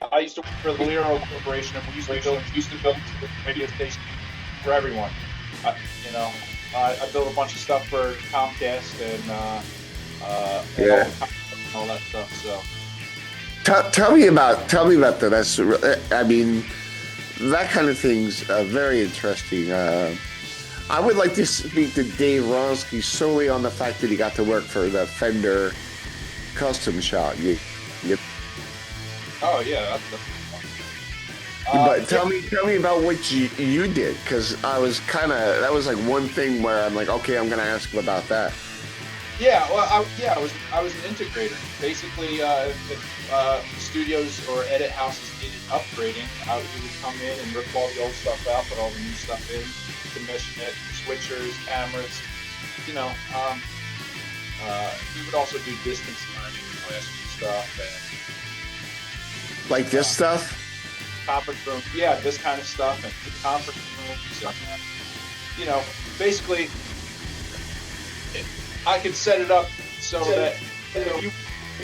I used to work for the Lero Corporation, and we used to build radio stations for everyone. Uh, you know, I built a bunch of stuff for Comcast and Yeah. all that stuff. So Tell me about that. I mean, that kind of thing's very interesting. I would like to speak to Dave Ronsky solely on the fact that he got to work for the Fender custom shop. oh yeah, that's fun. But Yeah, tell me about what you did, because I was kind of that was like one thing where I'm like, okay, I'm gonna ask him about that. yeah. Well, I was an integrator. Basically, if studios or edit houses needed upgrading, we would come in and rip all the old stuff out, put all the new stuff in, commission it, switchers, cameras. You know, we would also do distance learning, classroom stuff, Like and this stuff. conference room. Yeah, this kind of stuff, and the conference rooms. You know, basically, I could set it up so that if you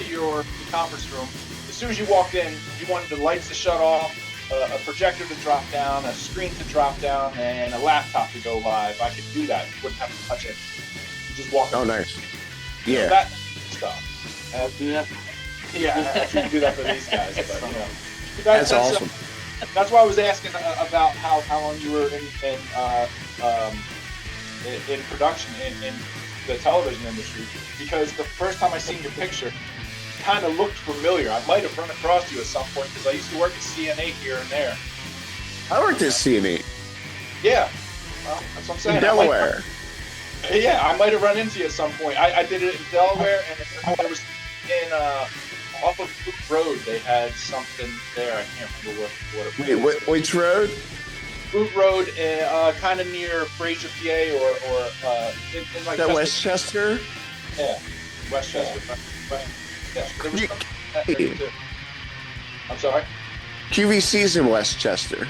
in your conference room, as soon as you walked in, you wanted the lights to shut off, a projector to drop down, a screen to drop down, and a laptop to go live. I could do that. You wouldn't have to touch it. You just walk in. Oh, nice. You know, Yeah. that stuff. Yeah. Yeah, I couldn't do that for these guys, but you know, That's awesome. that's why I was asking about how long you were in production in the television industry, because the first time I seen your picture, kind of looked familiar. I might have run across you at some point because I used to work at CNA here and there. I worked at CNE Yeah, well, that's what I'm saying. in Delaware. Yeah, I might have run into you at some point. I did it in Delaware, and I was in off of Boot Road. They had something there. I can't remember what it Wait, was. which road? Boot Road, kind of near Fraser, PA, or in like That Chester- Westchester? Yeah, Westchester. Right. Yeah, there was something that there too. I'm sorry. QVC's in Westchester.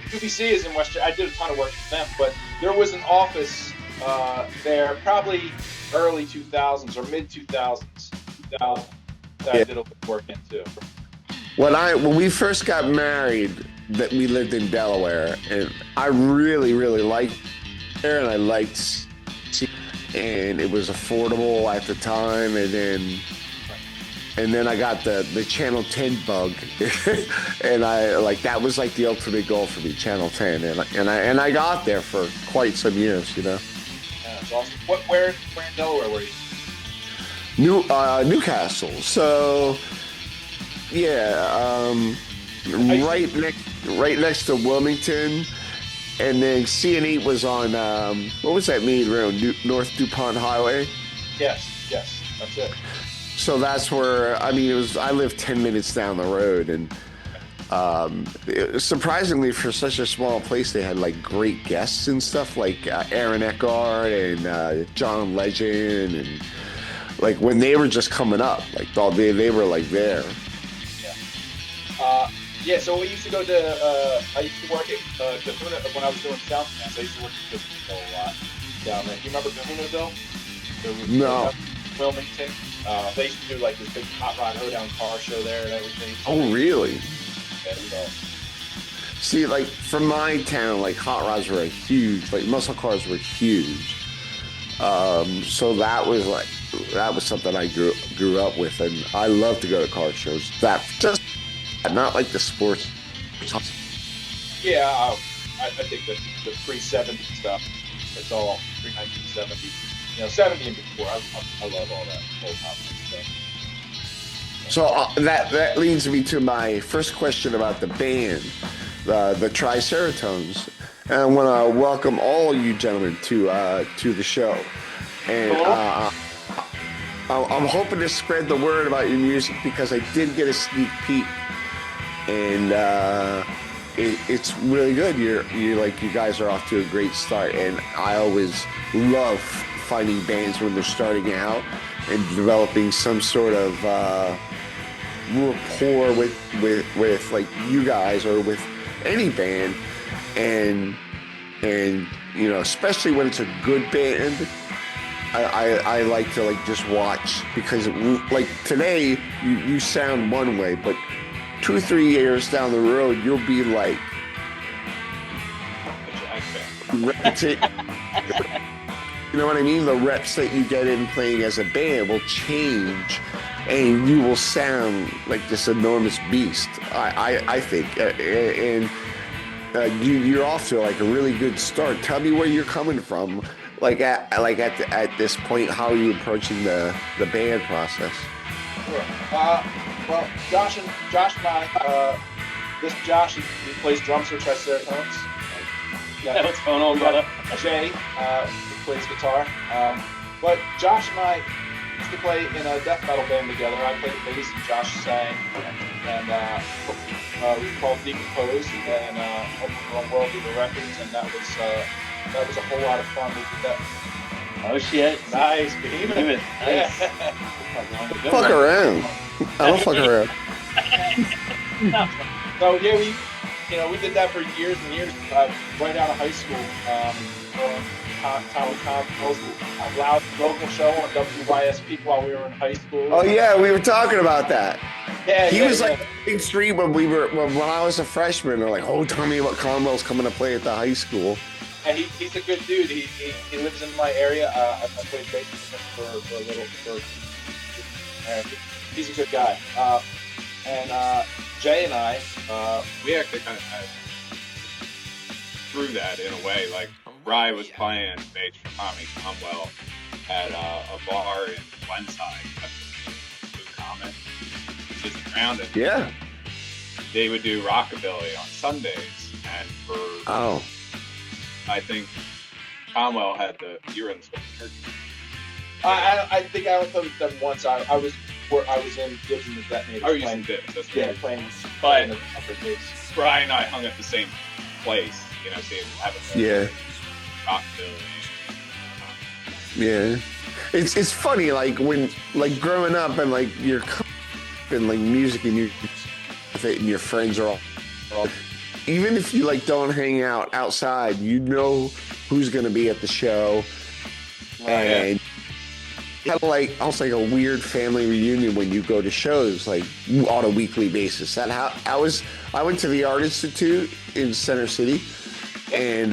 QVC is in Westchester. I did a ton of work with them, but there was an office there, probably early 2000s or mid 2000s, that I did a little work in too. When we first got married, that we lived in Delaware, and I really liked there, and I liked, and it was affordable at the time, and then I got the Channel 10 bug, and I like that was like the ultimate goal for me, Channel 10, and I got there for quite some years, you know. Yeah, it's awesom. Where in Delaware were you? Newcastle. So yeah, right next to Wilmington, and then C&E was on what was that main road, North DuPont Highway. Yes, that's it. So that's where I lived 10 minutes down the road, and surprisingly for such a small place, they had like great guests and stuff like Aaron Eckhart and John Legend, and like when they were just coming up, like they were like there. Yeah, so we used to go to, I used to work at Kahuna when I was doing sound plans. I used to work at Kahuna a lot down there. You remember Kahunaville? There was No. Wilmington. They used to do like this big hot rod hoedown car show there and everything. Oh, really? Yeah, so, See, like from my town, like hot rods were huge, like muscle cars were huge. So that was something I grew up with, and I love to go to car shows. That just not like the sports. yeah, I think that the pre-70 stuff, it's all pre-1970. 70 and before. I love all that old hot rod stuff. So that leads me to my first question about the band, the Triceratones, and I want to welcome all you gentlemen to the show, and I'm hoping to spread the word about your music because I did get a sneak peek, and it's really good. You guys are off to a great start, and I always love finding bands when they're starting out and developing some sort of rapport with like you guys or with any band, and especially when it's a good band. I like to like just watch, because like today you sound one way, but 2 or 3 years down the road, you'll be like, you know what I mean? The reps that you get in playing as a band will change, and you will sound like this enormous beast. I think, and you're off to like a really good start. Tell me where you're coming from, at this point. How are you approaching the band process? Sure. Well, Josh and I, this Josh, he plays drums for Triceratones. Yeah, what's going on, brother? Jay, who plays guitar. But Josh and I used to play in a death metal band together. I played bass and Josh sang, and we were called Decomposed, and on World Leader Records, and that was a whole lot of fun. We did that. Oh shit! Nice, behemoth. Nice. Fuck around. I don't fuck around. So yeah, we did that for years and years. Right out of high school, Tom Constable, a loud local show on WYSP while we were in high school. Oh yeah, we were talking about that. Yeah, he was like big street when I was a freshman. They're like, "Oh, tell me about Conwell's coming to play at the high school." And he's a good dude. He lives in my area. I played bass with him for a little. He's a good guy. And Jay and I, we actually kind of through that in a way. Like, Rye was playing bass for Tommy Conwell at a bar in Glenside, Blue Comet, which is around it. Yeah. They would do rockabilly on Sundays, and for I think Conwell had you were in the church. I think I played with them once. I was in Gibbs and the Detonators. Oh, you in Gibbs? That's yeah, right. playing But upper bass. Brian and I hung at the same place, seeing having rockabilly. Yeah, it's funny, like when growing up and you're in music and your friends are all even if you don't hang out outside, who's gonna be at the show, and kind of almost like a weird family reunion when you go to shows on a weekly basis. I went to the Art Institute in Center City, and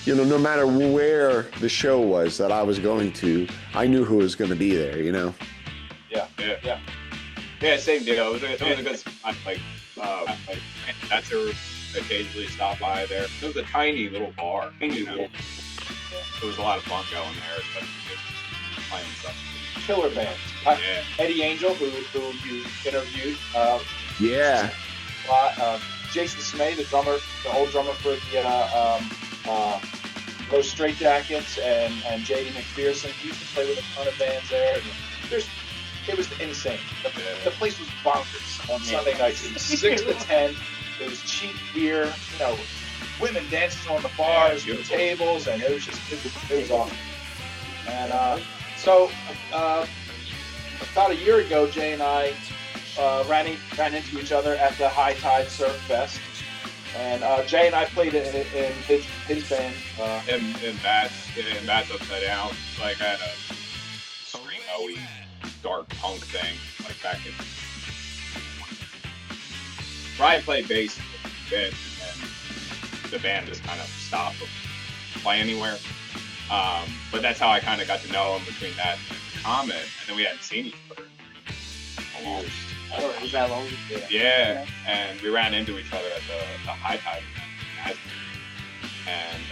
no matter where the show was that I was going to, I knew who was going to be there. Yeah, same deal. It was a good spot. That's occasionally stop by there. It was a tiny little bar, It was a lot of fun going there, but playing stuff. Killer band. Eddie Angel, who you interviewed. Jason Smay, the old drummer for the Those Straight Jackets, and J.D. McPherson. He used to play with a ton of bands there. It was insane. The place was bonkers on Sunday nights. It was 6 to 10. There was cheap beer, women dancing on the bars, the tables, and it was awesome. And so about a year ago, Jay and I ran into each other at the High Tide Surf Fest, and Jay and I played in his band. In Bats Upside Down, I had a screamo-y dark punk thing, back in. Brian played bass a bit, and the band just kind of stopped playing anywhere. But that's how I kind of got to know him between that and Comet, and then we hadn't seen each other in a long time. Oh, was that long? Yeah, and we ran into each other at the High Tide event, and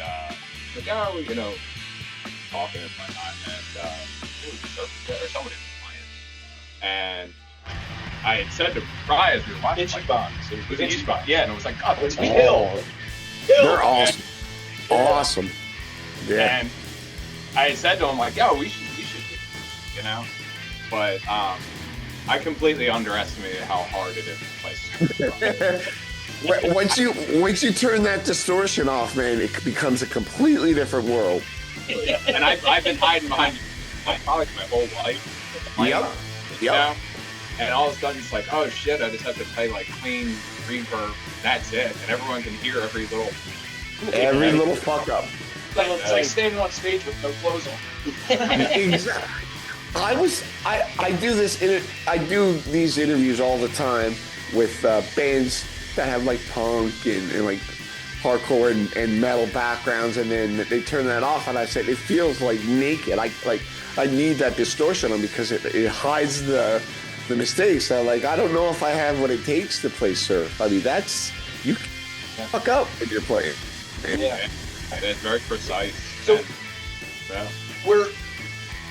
talking and whatnot, and it was or somebody was playing, and I had said to Fry as we were watching, It was Itchy Bonds. Yeah, and it was like, God, let's Hill. They're awesome. Awesome. Yeah. And I said to him, yo, we should but I completely underestimated how hard it is to play. Once you turn that distortion off, man, it becomes a completely different world. And I've been hiding behind probably my whole life. Yep. And all of a sudden it's oh shit, I just have to play clean reverb. That's it. And everyone can hear every little fuck up. It's like standing on stage with no clothes on. Exactly. I do these interviews all the time, with bands that have like punk and like hardcore and metal backgrounds, and then they turn that off, and I said it feels like naked. I need that distortion on because it hides the mistakes. I don't know if I have what it takes to play surf. I mean, that's you fuck up when you're playing. Yeah, and it's very precise. So Yeah.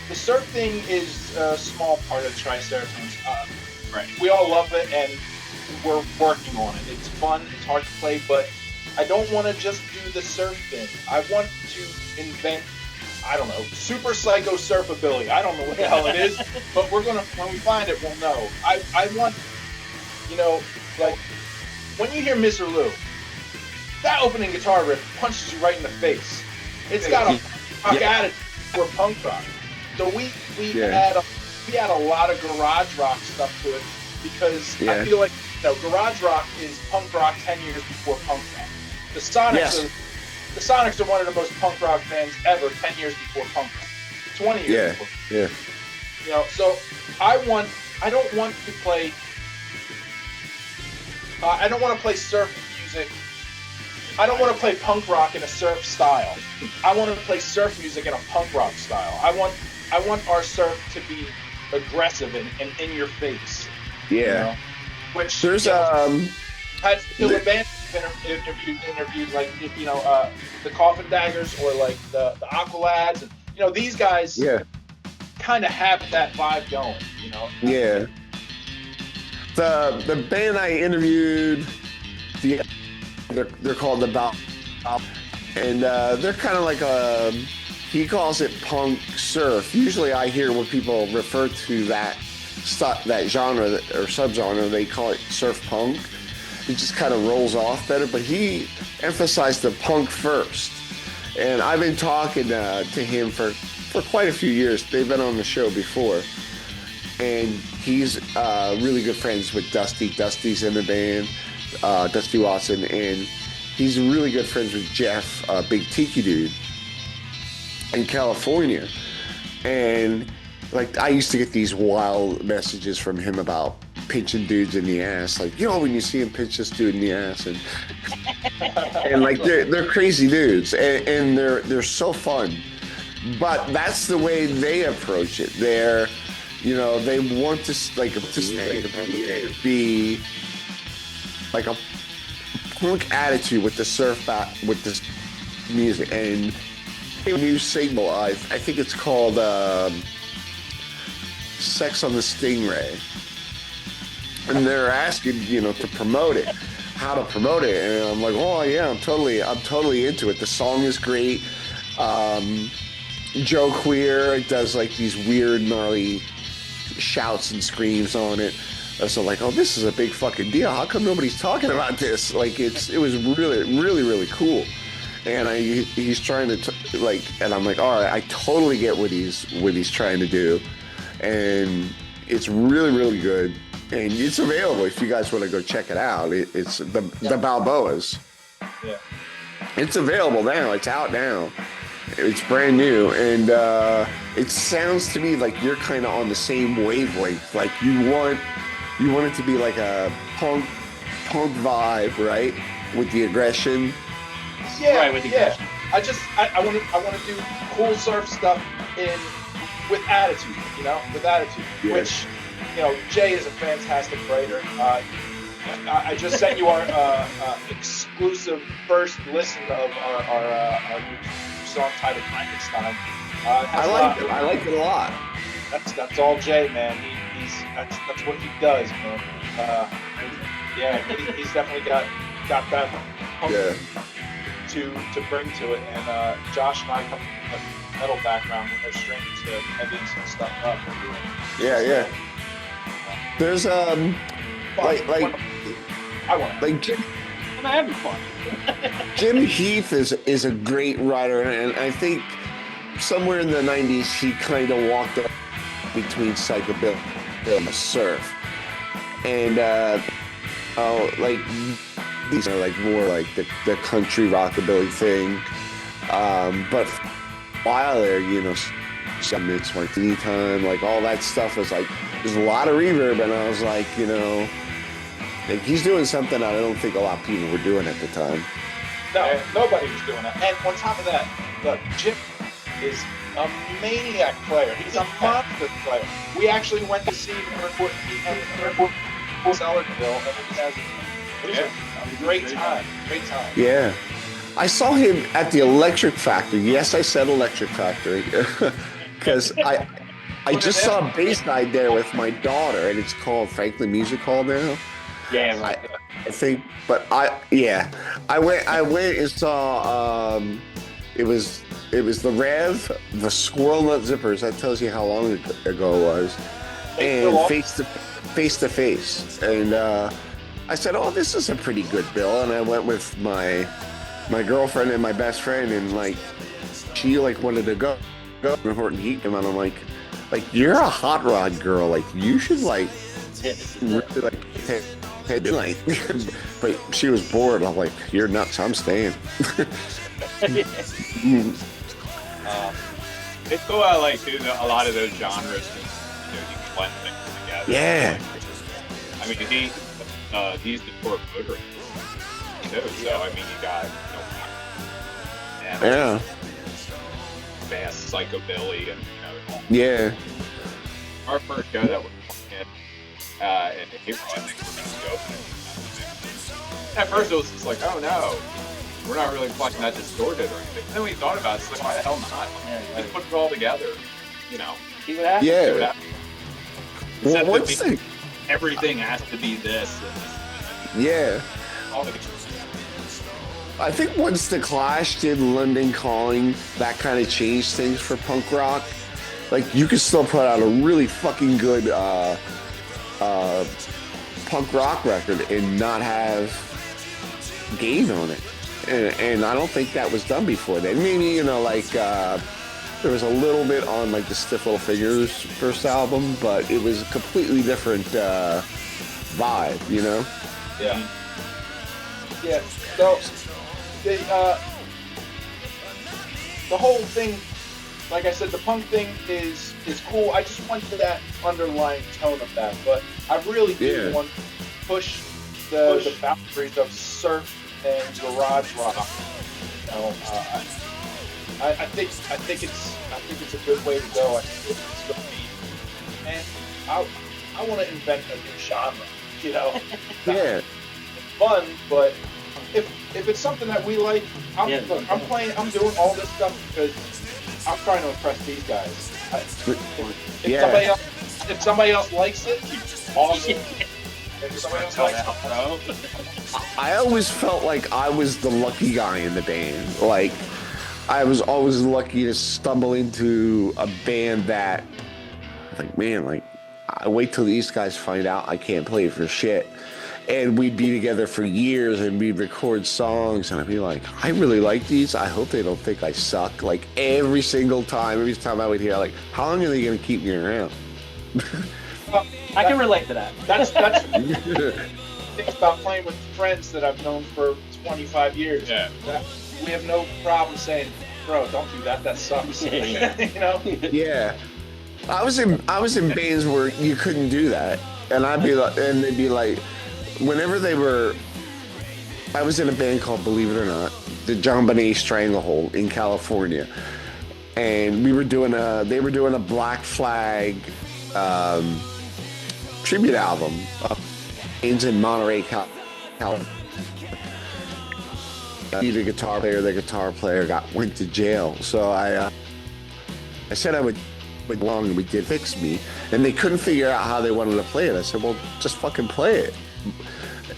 the surf thing is a small part of Triceratones. Right. We all love it, and we're working on it. It's fun. It's hard to play, but I don't want to just do the surf thing. I want to invent, I don't know, super psycho surfability. I don't know what the hell it is, but we're gonna, when we find it, we'll know. I want, like when you hear Mr. Lou, that opening guitar riff punches you right in the face. It's got a rock attitude for punk rock. So we add a lot of garage rock stuff to it because I feel like garage rock is punk rock 10 years before punk rock. The Sonics are one of the most punk rock bands ever 10 years before punk rock. 20 years before. Yeah. So I don't want to play surf music. I don't want to play punk rock in a surf style. I want to play surf music in a punk rock style. I want our surf to be aggressive and in your face. Yeah. Which there's has killer bands interviewed like the Coffin Daggers or like the Aqualads, and these guys kind of have that vibe going. Yeah. The band I interviewed, they're called the Bow, and they're kind of like he calls it punk surf. Usually I hear when people refer to that genre or subgenre, they call it surf punk. It just kind of rolls off better, but he emphasized the punk first. And I've been talking to him for quite a few years. They've been on the show before. And he's really good friends with Dusty. Dusty's in the band, Dusty Watson, and he's really good friends with Jeff, big Tiki dude, in California. And like I used to get these wild messages from him about pinching dudes in the ass, like when you see him pinch this dude in the ass, and like they're crazy dudes, and they're so fun. But that's the way they approach it. They want to be like a punk attitude with the surf with this music. And a new single, I think it's called Sex on the Stingray, and they're asking to promote it, how to promote it, and I'm like, oh yeah, I'm totally into it. The song is great. Joe Queer does like these weird gnarly shouts and screams on it. So like, oh, this is a big fucking deal. How come nobody's talking about this? Like it was really, really, really cool. And he's trying to and I'm like, all right, I totally get what he's trying to do, and it's really, really good. And it's available if you guys want to go check it out. It's the Balboas. Yeah. It's available now. It's out now. It's brand new, and it sounds to me like you're kind of on the same wavelength. Like you want it to be like a punk vibe, right? With the aggression. Yeah, right, with the aggression. I want to do cool surf stuff with attitude, with attitude. Yeah. Which, Jay is a fantastic writer. I just sent you our exclusive first listen of our new song titled Frankenstein. I like it a lot. That's all Jay, man. That's what he does, man. He's definitely got that punk to bring to it. And Josh and I come from a metal background with no strings to heavying some stuff up. Yeah. There's Jim. I'm having fun. Jim Heath is a great writer, and I think somewhere in the 90s he kind of walked up between psychobilly and surf, and these are like more like the country rockabilly thing, but while there, it's Martini Time, like all that stuff was like there's a lot of reverb, and I was like, Like, he's doing something I don't think a lot of people were doing at the time. No, nobody was doing that. And on top of that, look, Jim is a maniac player. He's a monster player. We actually went to see him record Sellersville, and it was a great time. Great time. Yeah. I saw him at the Electric Factory. Yes, I said Electric Factory. Because I just saw a bass night there with my daughter, and it's called Franklin Music Hall now. Yeah, right. I think, but I went and saw, it was the Rev, the Squirrel Nut Zippers. That tells you how long ago it was. And face to face. And I said, oh, this is a pretty good bill. And I went with my girlfriend and my best friend, and like, she like wanted to go to Horton Heat, and I'm like, you're a hot rod girl. Like, you should like really like headlight. But she was bored. I'm like, you're nuts. I'm staying. It's cool how like too, a lot of those genres, you know, you can blend things together. Yeah. I mean, he's the core motor too. So I mean, you got Yeah. fast psychobilly, and Yeah. our first show that we in April, I think we're going to go. At first, it was just like, oh no, we're not really playing that distorted or anything. And then we thought about it, it's like, why the hell not? Just put it all together, you know. See what happens? Yeah. See what happens. Well, what's the... Everything has to be this. Yeah. All the I think once the Clash did London Calling, that kind of changed things for punk rock. Like, you could still put out a really fucking good punk rock record and not have gain on it. And I don't think that was done before then. Maybe, you know, like, there was a little bit on, like, the Stiff Little Fingers first album, but it was a completely different vibe, you know? Yeah. Yeah. So, the whole thing, like I said, the punk thing is cool. I just want that underlying tone of that, but I really do want to push the boundaries of surf and garage rock. You know, I think it's a good way to go. I think it's going to be, and I want to invent a new genre. You know, Yeah. fun, but if it's something that we like, I'm doing all this stuff because I'm trying to impress these guys. If somebody else likes it, awesome. If somebody else likes it, I always felt like I was the lucky guy in the band. Like, I was always lucky to stumble into a band that, like, man, like, I wait till these guys find out I can't play for shit. And we'd be together for years, and we'd record songs, and I'd be like, I really like these. I hope they don't think I suck. Like, every time I would hear, like, how long are they going to keep me around? I can relate to that. That's things about playing with friends that I've known for 25 years. Yeah. We have no problem saying, bro, don't do that. That sucks. You know? Yeah. I was in bands where you couldn't do that. And they'd be like, whenever I was in a band called, believe it or not, the John Bonet Stranglehold in California. And they were doing a Black Flag tribute album. In Monterey, California. The guitar player went to jail. So I said I would along, and we did Fix Me, and they couldn't figure out how they wanted to play it. I said, well, just fucking play it.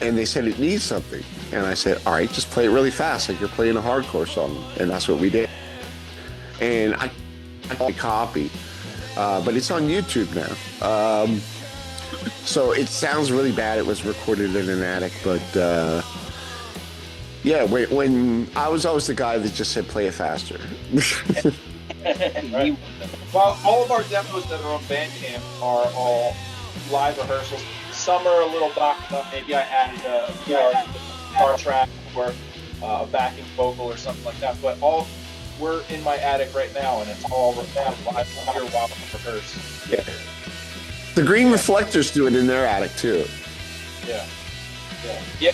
And they said it needs something. And I said, all right, just play it really fast, like you're playing a hardcore song. And that's what we did. And I copy, but it's on YouTube now. So it sounds really bad. It was recorded in an attic, but yeah, when I was always the guy that just said play it faster. Right. Well, all of our demos that are on Bandcamp are all live rehearsals. Some are a little docked up. Maybe I added a guitar track or a backing vocal or something like that. But we're in my attic right now, and it's all recorded live here while we rehearse. Yeah. The Green Reflectors do it in their attic too. Yeah. Yeah.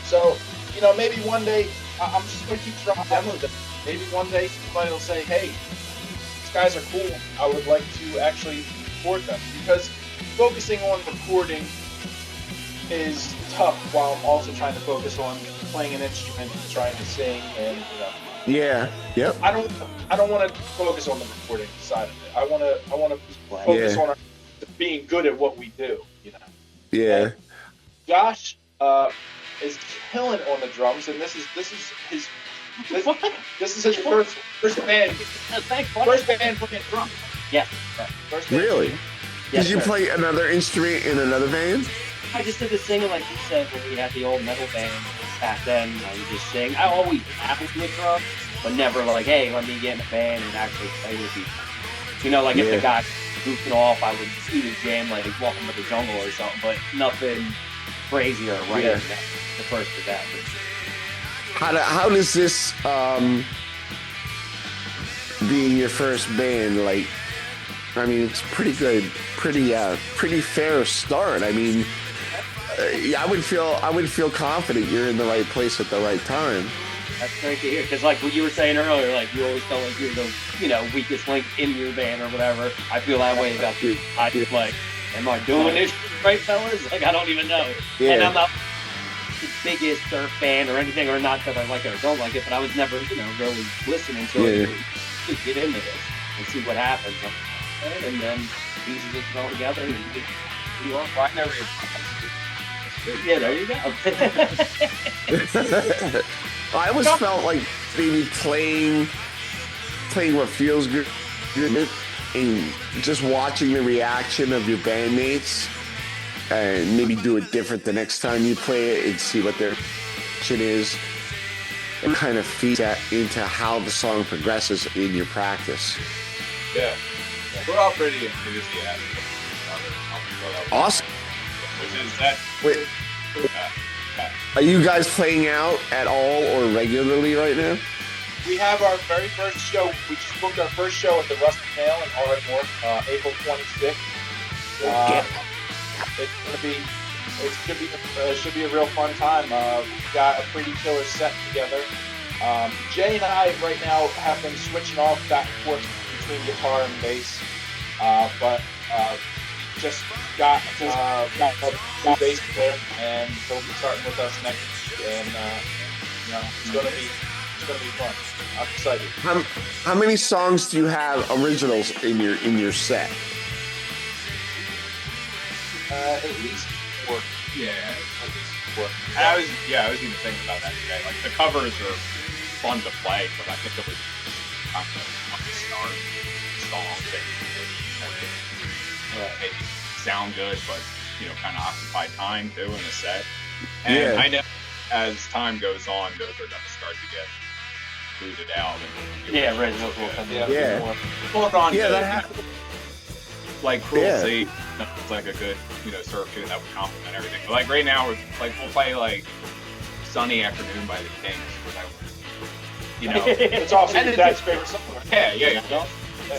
So, maybe one day I'm just gonna keep trying demos. Maybe one day somebody will say, "Hey, these guys are cool. I would like to actually record them," because focusing on recording is tough while I'm also trying to focus on playing an instrument and trying to sing and Yeah. Yep. I don't want to focus on the recording side of it. I want to focus on being good at what we do. Yeah. And Josh is killing on the drums, and this is his first band. First band playing drums. Yes. First band. Really? Yes, Did you sir. play another instrument in another band? I just did the singing, like you said, when we had the old metal band back then. I would just sing. I always dabbled with drums, but never like, hey, let me get in a band and actually play with people. Like if the guy goofing off, I would either jam like Welcome to the Jungle or something, but nothing crazy or right. Yeah. The first of that. How does this being your first band, like, I mean, it's pretty good, pretty fair start. I mean, I would feel confident you're in the right place at the right time. That's great to hear, because like what you were saying earlier, like you always felt like you're the weakest link in your band or whatever. I feel that way about you. I just like, am I doing this right, fellas? Like I don't even know. Yeah. And I'm not the biggest surf fan or anything, or not that I like it or don't like it, but I was never really listening to it to get into this and see what happens. And then pieces just go together and you are right there. Yeah, there you go. I always felt like maybe playing what feels good and just watching the reaction of your bandmates and maybe do it different the next time you play it and see what their reaction is. It kind of feeds that into how the song progresses in your practice. Yeah. We're all pretty enthusiastic. Awesome. Which is that. Wait, are you guys playing out at all or regularly right now? We have our very first show. We just booked our first show at the Rusty Nail in Arlington North, April 26th. It should be a real fun time. We've got a pretty killer set together. Jay and I right now have been switching off back and forth between guitar and bass, but just got a bass player, and he'll be starting with us next week, and it's gonna be fun. I'm excited. How many songs do you have originals in your set? At least 4. Yeah. At least 4. I was even thinking about that today. Like the covers are fun to play, but I think it was kind of a start song that maybe sound good, but kind of occupy time too in the set. And I know as time goes on, those are going to start to get booted out. And originals will come in. Yeah. Hold on. That happens. Like Cruelty, it's like a good, surf tune that would complement everything. But like right now, we'll play like Sunny Afternoon by the Kings, It's also Dad's favorite song. Yeah.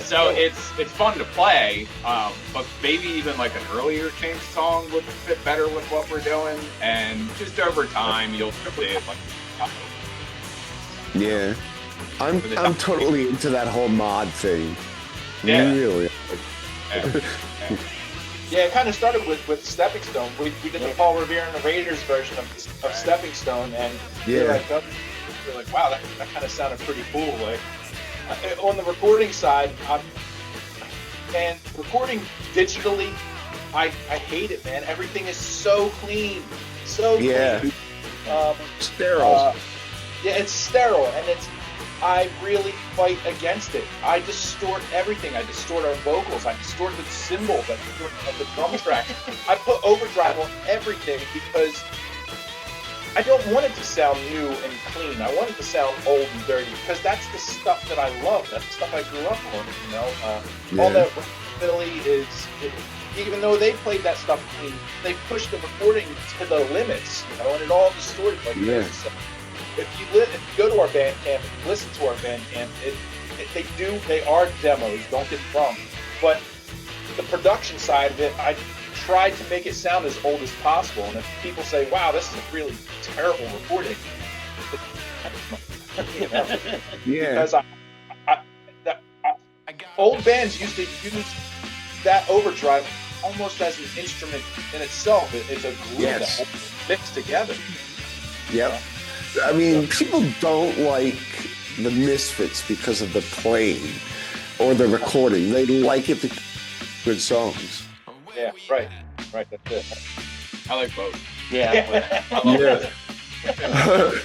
So it's fun to play, but maybe even like an earlier Kings song would fit better with what we're doing, and just over time you'll see it like. Yeah, I'm totally into that whole mod thing. Yeah. Really. Yeah, it kind of started with Stepping Stone. We did the Paul Revere and the Raiders version of Stepping Stone, and we're like, wow, that kind of sounded pretty cool. Like on the recording side, and recording digitally, I hate it, man. Everything is so clean, clean. Sterile. It's sterile, and I really fight against it. I distort everything. I distort our vocals. I distort the cymbals. I distort the drum track. I put overdrive on everything because I don't want it to sound new and clean. I want it to sound old and dirty because that's the stuff that I love. That's the stuff I grew up on. All that Philly is, even though they played that stuff clean, they pushed the recording to the limits, and it all distorted like crazy. So if you go to our Bandcamp and you listen to our Bandcamp, they are demos. Don't get me wrong, but the production side of it, I tried to make it sound as old as possible. And if people say, "Wow, this is a really terrible recording," you know? Yeah. Because old bands used to use that overdrive almost as an instrument in itself. It's a glue that holds mixed together. Yep. I mean, people don't like the Misfits because of the playing or the recording. They like it because good songs. Yeah, right. That's it. I like both. Yeah.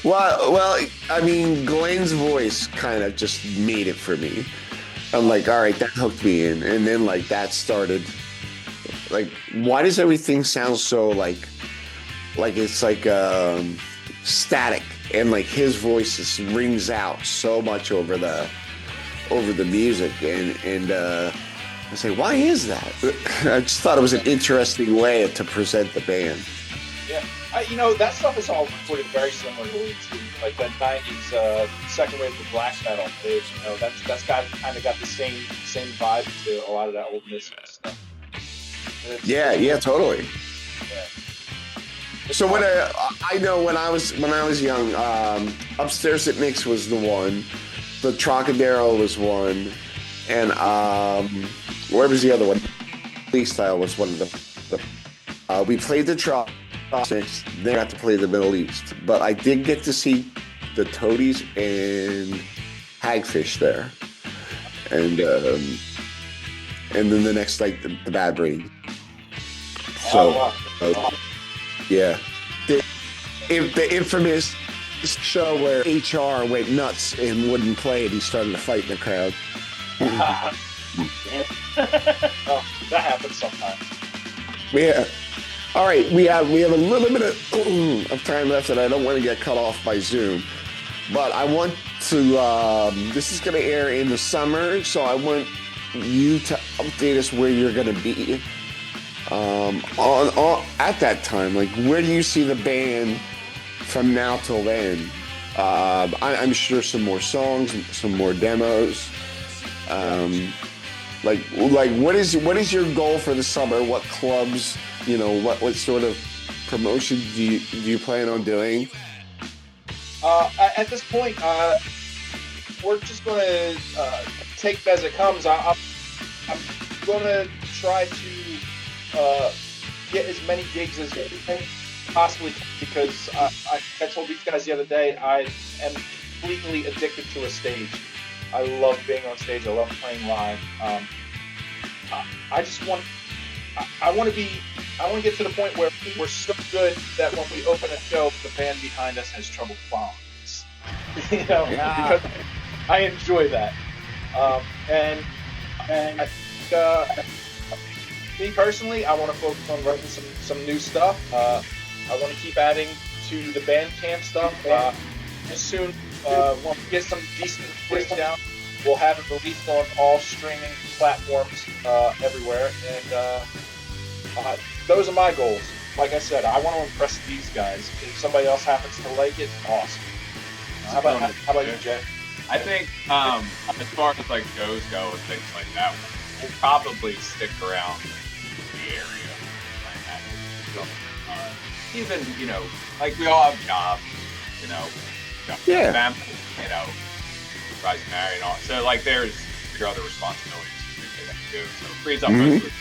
well, I mean, Glenn's voice kind of just made it for me. I'm like, all right, that hooked me in, and then like that started. Like, why does everything sound so like it's like static, and like his voice just rings out so much over the music, and I say, why is that? I just thought it was an interesting way to present the band. Yeah, that stuff is all recorded very similarly to like the '90s second wave of black metal. That's kind of got the same vibe to a lot of that old Misfits stuff. Yeah, totally. Yeah. So when I know when I was young, Upstairs at Nick's was the one, the Trocadero was one, and where was the other one? Lee Style was one of them. We played the Trocadero, then got to play the Middle East, but I did get to see the Toadies and Hagfish there, and then the next night the Bad Brain. So, yeah, the infamous show where HR went nuts and wouldn't play, and he started a fight in the crowd. Oh, that happens sometimes. Yeah. All right, we have a little bit of time left, and I don't want to get cut off by Zoom, but I want to. This is going to air in the summer, so I want you to update us where you're going to be on at that time. Like, where do you see the band from now till then? I'm sure some more songs, some more demos. Like what is your goal for the summer? What clubs? What sort of promotion do you plan on doing? At this point, we're just going to take it as it comes. I'm going to try to get as many gigs as possibly, because I told these guys the other day, I am completely addicted to a stage. I love being on stage. I love playing live. I want to get to the point where we're so good that when we open a show, the band behind us has trouble following us. Because I enjoy that. And me personally, I want to focus on writing some new stuff. I want to keep adding to the Bandcamp stuff. As soon when we get some decent footage down, we'll have it released on all streaming platforms everywhere. And those are my goals. Like I said, I want to impress these guys. If somebody else happens to like it, awesome. How about you, Jay? I think as far as like shows go and things like that, we'll probably stick around the area. Even like we all have jobs, family, rise and marry and all. So like there's your other responsibilities that you do. So it frees up most of it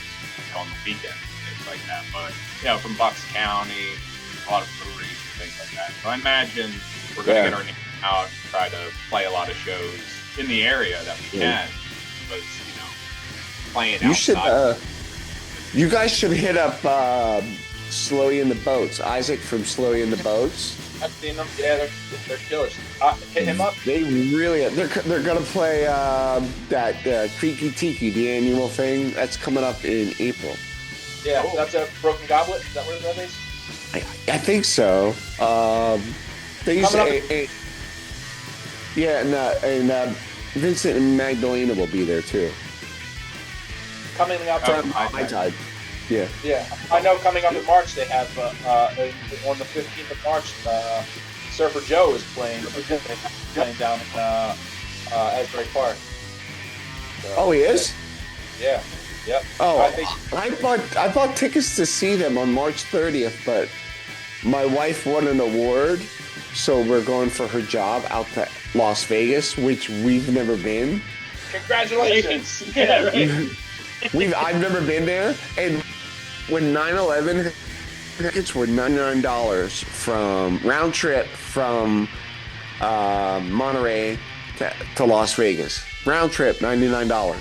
on the weekend, things like that. But from Bucks County, a lot of breweries and things like that. So I imagine we're going to get our name out and try to play a lot of shows in the area that we can. Because playing outside. You guys should hit up Slowy in the Boats. Isaac from Slowy in the Boats. I've seen them. Yeah, they're killers. Hit him up. They really. They're gonna play that Creaky Tiki, the annual thing that's coming up in April. Yeah, that's a Broken Goblet. Is that what that is? I think so. They use and Vincent and Magdalena will be there too. Coming up High Tide. Yeah. Yeah, I know. Coming up in March, they have on the 15th of March, Surfer Joe is playing down in Asbury Park. So, he is. Yeah. Yep. Oh, I think I bought tickets to see them on March 30th, but my wife won an award, so we're going for her job out to Las Vegas, which we've never been. congratulations. Yeah, right. I've never been there, and when 9/11 tickets were $99 from round trip from Monterey to Las Vegas. Round trip, $99.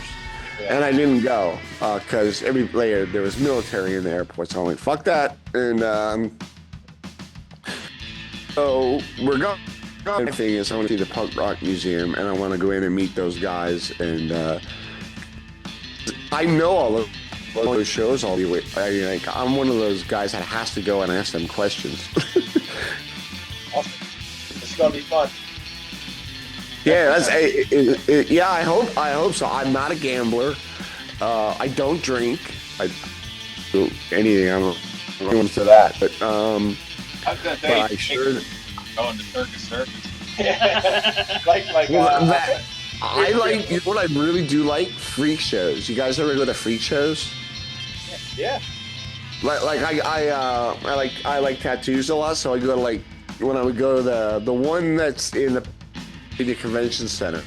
Yeah. And I didn't go because there was military in the airport. So I'm like, fuck that. And so we're going. The thing is, I want to see the Punk Rock Museum, and I want to go in and meet those guys. And I know all of those shows all the way. I'm one of those guys that has to go and ask them questions. Awesome. It's gonna be fun. Yeah, yeah. I hope so. I'm not a gambler. I don't drink. I do anything. I'm going to that. But I was gonna say, I sure. going to Circus. I like. You know what I really do like? Freak shows. You guys ever go to freak shows? Yeah. I like tattoos a lot, so I go to when I would go to the one that's in the convention center,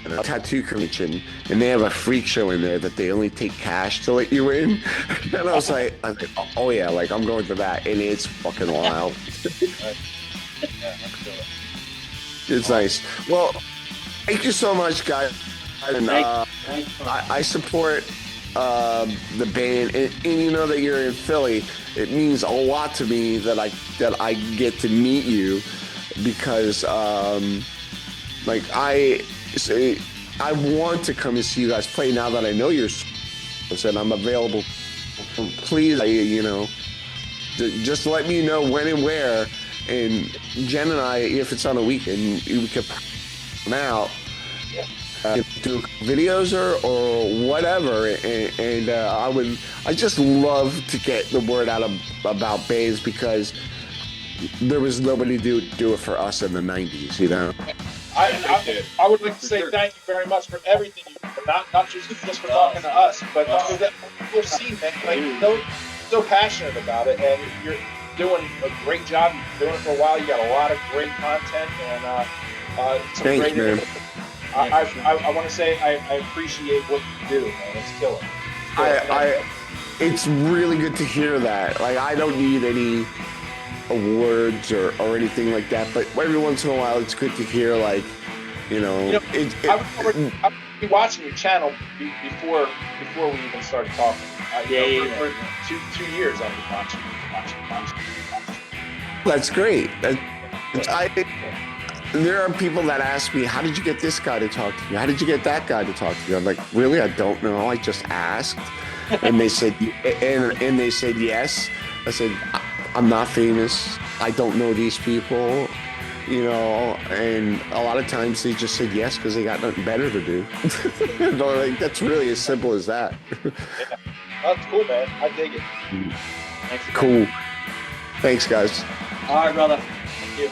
a tattoo convention, and they have a freak show in there that they only take cash to let you in. And I was like, oh yeah, I'm going to that, and it's fucking wild. It's nice. Well, thank you so much, guys. And I support the band, and you know that you're in Philly. It means a lot to me that I get to meet you, because I want to come and see you guys play now that I know you're, and I'm available. Please, just let me know when and where, and Jen and I, if it's on a weekend, we could come out. Do videos or whatever, and I just love to get the word out about bands, because there was nobody to do it for us in the 90s, I would like to say thank you very much for everything you do, not just for talking to us, but for that you've seen, man. So passionate about it, and you're doing a great job. You've been doing it for a while. You got a lot of great content, and some Thanks, great. man. I want to say I appreciate what you do, man. It's killer. It's really good to hear that. I don't need any awards or anything like that, but every once in a while it's good to hear, I would be watching your channel before we even started talking. For 2 years I've been watching. That's great. There are people that ask me, how did you get this guy to talk to you? How did you get that guy to talk to you? I'm like, really? I don't know. I just asked. And they said, and they said yes. I said, I'm not famous. I don't know these people, and a lot of times they just said yes because they got nothing better to do. That's really as simple as that. Yeah. That's cool, man. I dig it. Thanks. Cool. Thanks, guys. All right, brother. Thank you.